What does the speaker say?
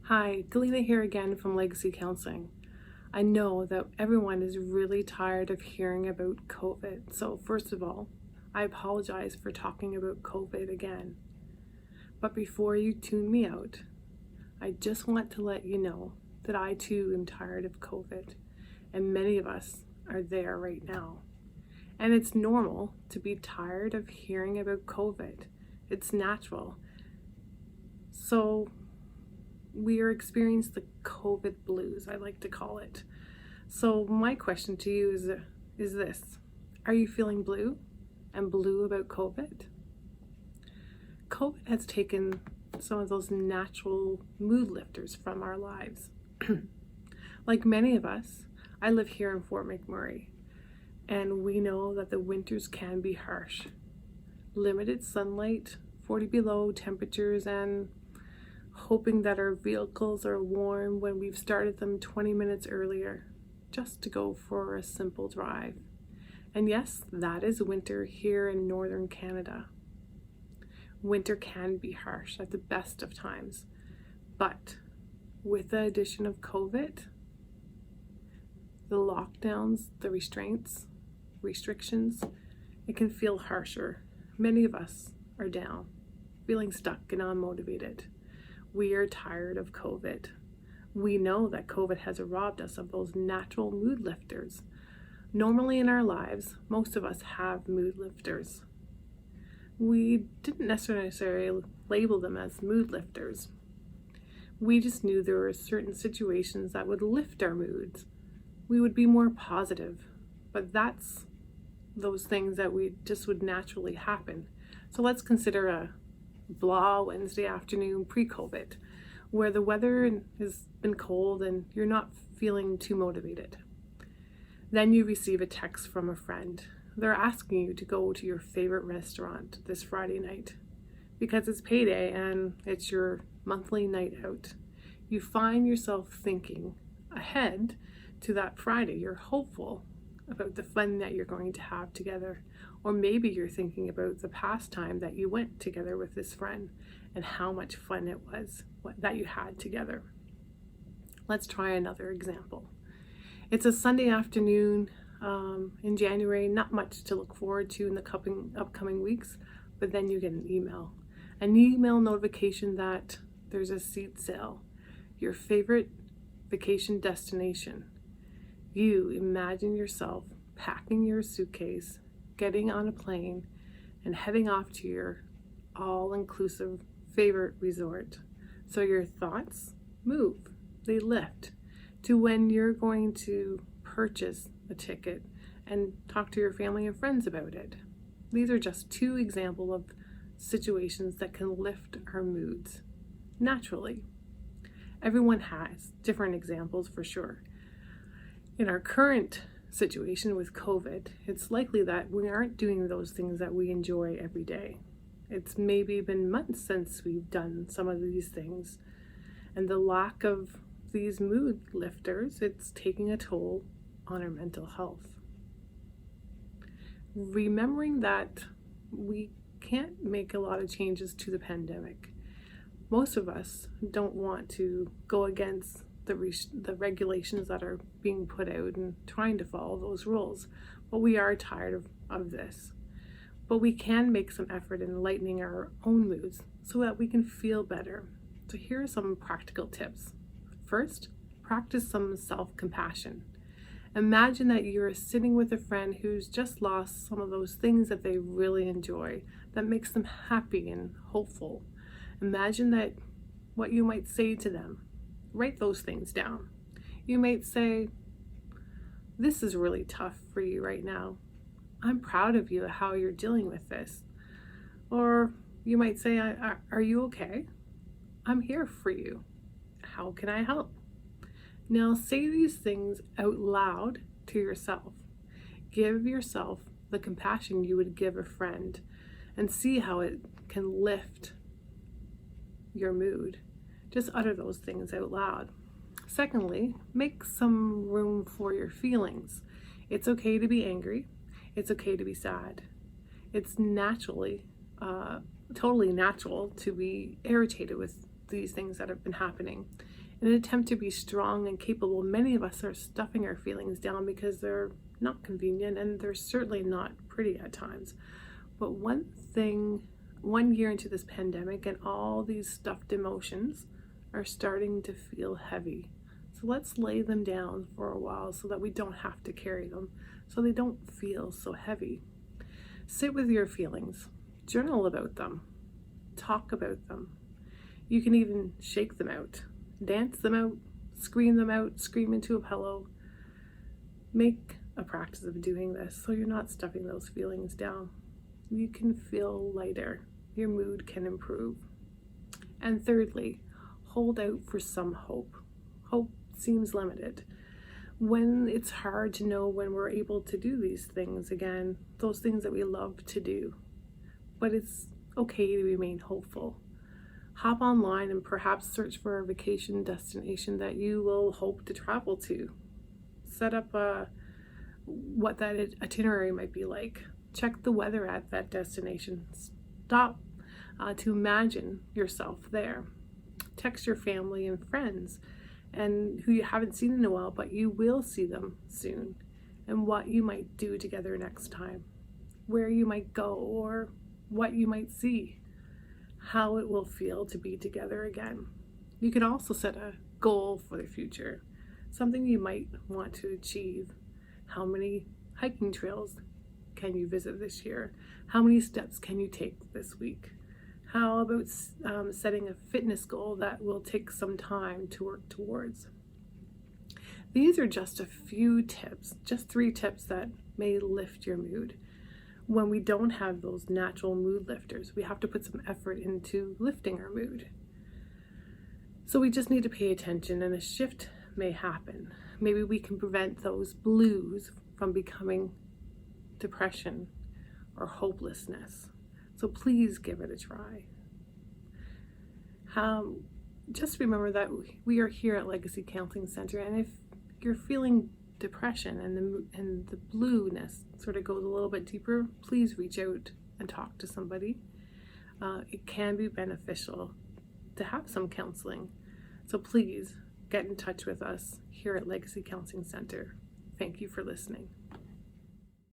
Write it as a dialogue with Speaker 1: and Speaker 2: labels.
Speaker 1: Hi, Galina here again from Legacy Counseling. I know that everyone is really tired of hearing about COVID. So first of all, I apologize for talking about COVID again. But before you tune me out, I just want to let you know that I too am tired of COVID, and many of us are there right now. And it's normal to be tired of hearing about COVID. It's natural. So we are experiencing the COVID blues, I like to call it. So my question to you is this: are you feeling blue and blue about COVID? COVID has taken some of those natural mood lifters from our lives. Like many of us, I live here in Fort McMurray, and we know that the winters can be harsh. Limited sunlight, 40 below temperatures, and hoping that our vehicles are warm when we've started them 20 minutes earlier, just to go for a simple drive. And yes, that is winter here in northern Canada. Winter can be harsh at the best of times, but with the addition of COVID, the lockdowns, the restrictions, it can feel harsher. Many of us are down, feeling stuck and unmotivated. We are tired of COVID. We know that COVID has robbed us of those natural mood lifters. Normally in our lives, most of us have mood lifters. We didn't necessarily label them as mood lifters. We just knew there were certain situations that would lift our moods. We would be more positive, but that's those things that we just would naturally happen. So let's consider a blah Wednesday afternoon pre-COVID, where the weather has been cold and you're not feeling too motivated. Then you receive a text from a friend. They're asking you to go to your favorite restaurant this Friday night because it's payday and it's your monthly night out. You find yourself thinking ahead to that Friday. You're hopeful about the fun that you're going to have together. Or maybe you're thinking about the past time that you went together with this friend and how much fun it was that you had together. Let's try another example. It's a Sunday afternoon in January, not much to look forward to in the upcoming weeks, but then you get an email notification that there's a seat sale, your favorite vacation destination. You imagine yourself packing your suitcase, getting on a plane, and heading off to your all-inclusive favorite resort. So your thoughts move, they lift to when you're going to purchase a ticket and talk to your family and friends about it. These are just two examples of situations that can lift our moods naturally. Everyone has different examples for sure. In our current situation with COVID, it's likely that we aren't doing those things that we enjoy every day. It's maybe been months since we've done some of these things, and the lack of these mood lifters, it's taking a toll on our mental health. Remembering that we can't make a lot of changes to the pandemic. Most of us don't want to go against the regulations that are being put out and trying to follow those rules, but we are tired of this. But we can make some effort in lightening our own moods so that we can feel better. So here are some practical tips. First, practice some self-compassion. Imagine that you're sitting with a friend who's just lost some of those things that they really enjoy, that makes them happy and hopeful. Imagine that what you might say to them. Write those things down. You might say, "This is really tough for you right now. I'm proud of you how you're dealing with this." Or you might say, "Are you okay? I'm here for you. How can I help?" Now say these things out loud to yourself. Give yourself the compassion you would give a friend and see how it can lift your mood. Just utter those things out loud. Secondly, make some room for your feelings. It's okay to be angry. It's okay to be sad. It's totally natural to be irritated with these things that have been happening. In an attempt to be strong and capable, many of us are stuffing our feelings down because they're not convenient and they're certainly not pretty at times. But one year into this pandemic and all these stuffed emotions are starting to feel heavy. So let's lay them down for a while so that we don't have to carry them, so they don't feel so heavy. Sit with your feelings, journal about them, talk about them. You can even shake them out, dance them out, scream into a pillow. Make a practice of doing this so you're not stuffing those feelings down. You can feel lighter, your mood can improve. And thirdly, hold out for some hope. Hope seems limited. When it's hard to know when we're able to do these things again, those things that we love to do. But it's okay to remain hopeful. Hop online and perhaps search for a vacation destination that you will hope to travel to. Set up what that itinerary might be like. Check the weather at that destination. Stop to imagine yourself there. Text your family and friends and who you haven't seen in a while, but you will see them soon, and what you might do together next time, where you might go or what you might see, how it will feel to be together again. You can also set a goal for the future, something you might want to achieve. How many hiking trails can you visit this year? How many steps can you take this week? How about setting a fitness goal that will take some time to work towards? These are just a few tips, just 3 tips that may lift your mood. When we don't have those natural mood lifters, we have to put some effort into lifting our mood. So we just need to pay attention, and a shift may happen. Maybe we can prevent those blues from becoming depression or hopelessness. So please give it a try. Just remember that we are here at Legacy Counseling Center, and if you're feeling depression and the blueness sort of goes a little bit deeper, please reach out and talk to somebody. It can be beneficial to have some counseling. So please get in touch with us here at Legacy Counseling Center. Thank you for listening.